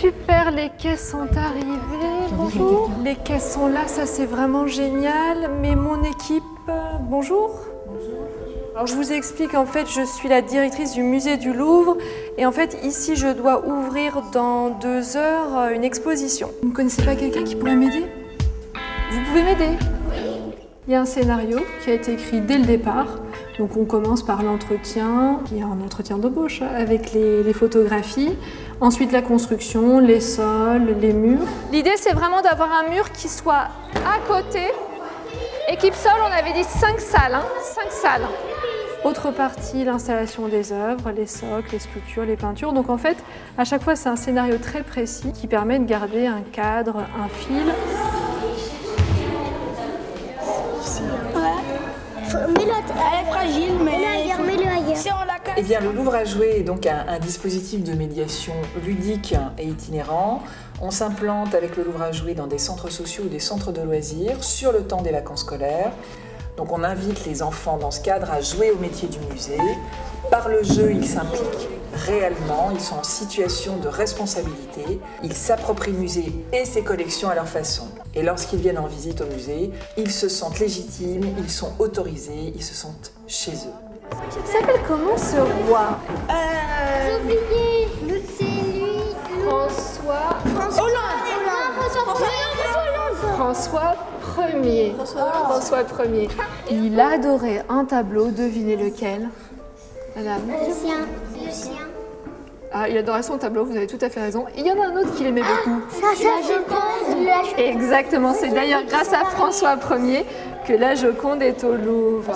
super, les caisses sont arrivées. Bonjour. Les caisses sont là, ça c'est vraiment génial. Mais mon équipe, bonjour. Alors je vous explique, en fait, je suis la directrice du musée du Louvre et en fait ici je dois ouvrir dans 2 heures une exposition. Vous ne connaissez pas quelqu'un qui pourrait m'aider? Vous pouvez m'aider? Il y a un scénario qui a été écrit dès le départ. Donc on commence par l'entretien, qui est un entretien d'embauche avec les photographies. Ensuite la construction, les sols, les murs. L'idée c'est vraiment d'avoir un mur qui soit à côté. Équipe sol, on avait dit 5 salles, 5 salles. Autre partie, l'installation des œuvres, les socles, les sculptures, les peintures. Donc en fait, à chaque fois, c'est un scénario très précis qui permet de garder un cadre, un fil. Elle est fragile, mais si on la casse... Eh bien, le Louvre à jouer est donc un dispositif de médiation ludique et itinérant. On s'implante avec le Louvre à jouer dans des centres sociaux ou des centres de loisirs sur le temps des vacances scolaires. Donc on invite les enfants dans ce cadre à jouer au métier du musée. Par le jeu, ils s'impliquent réellement, ils sont en situation de responsabilité, ils s'approprient le musée et ses collections à leur façon. Et lorsqu'ils viennent en visite au musée, ils se sentent légitimes, ils sont autorisés, ils se sentent chez eux. Il s'appelle comment ce roi? J'ai oublié. C'est lui. François Ier. François Ier. Il adorait un tableau, devinez lequel? Madame. Le sien. Ah, il adorait son tableau, vous avez tout à fait raison. Et il y en a un autre qu'il aimait beaucoup. Exactement, c'est d'ailleurs grâce à François Ier que la Joconde est au Louvre.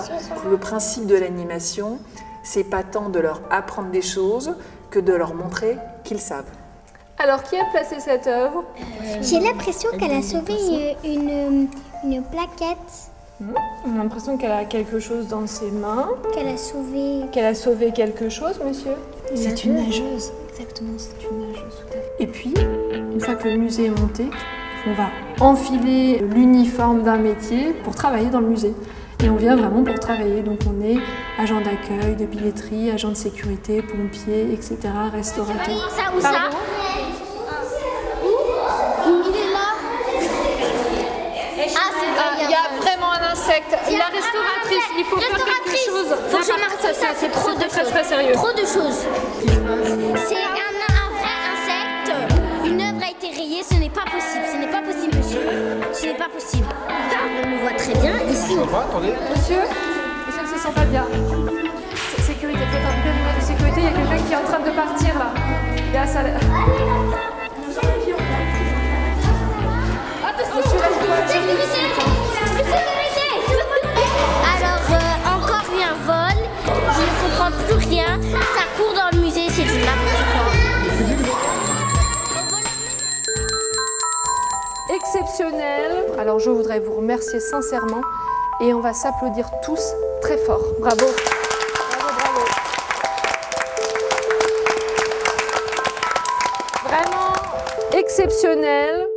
Le principe de l'animation, c'est pas tant de leur apprendre des choses que de leur montrer qu'ils savent. Alors, qui a placé cette œuvre? J'ai l'impression qu'elle a sauvé une plaquette. On a l'impression qu'elle a quelque chose dans ses mains. Qu'elle a sauvé. Qu'elle a sauvé quelque chose, monsieur? C'est une nageuse. Exactement, c'est une nageuse. Tout à fait. Et puis, une fois que le musée est monté, on va enfiler l'uniforme d'un métier pour travailler dans le musée. Et on vient vraiment pour travailler. Donc on est agent d'accueil, de billetterie, agent de sécurité, pompier, etc., restaurateur. Ça ou ça? Il est là. Il y a vraiment un insecte. La restauratrice, il faut faire quelque chose. Faut que je marque ça, c'est trop de choses. Très sérieux. Trop de choses. C'est un vrai insecte. Une œuvre a été rayée, ce n'est pas possible. Ce n'est pas possible, monsieur. Ce n'est pas possible. On le voit très bien ici. Monsieur ne se sent pas bien. Sécurité, faites un périmètre de sécurité. Il y a quelqu'un qui est en train de partir là. Il y a ça. Alors, encore un vol. Je ne comprends plus rien. Ça court dans le musée, c'est du n'importe quoi. Exceptionnel. Alors je voudrais vous remercier sincèrement et on va s'applaudir tous très fort. Bravo. Bravo. Vraiment exceptionnel.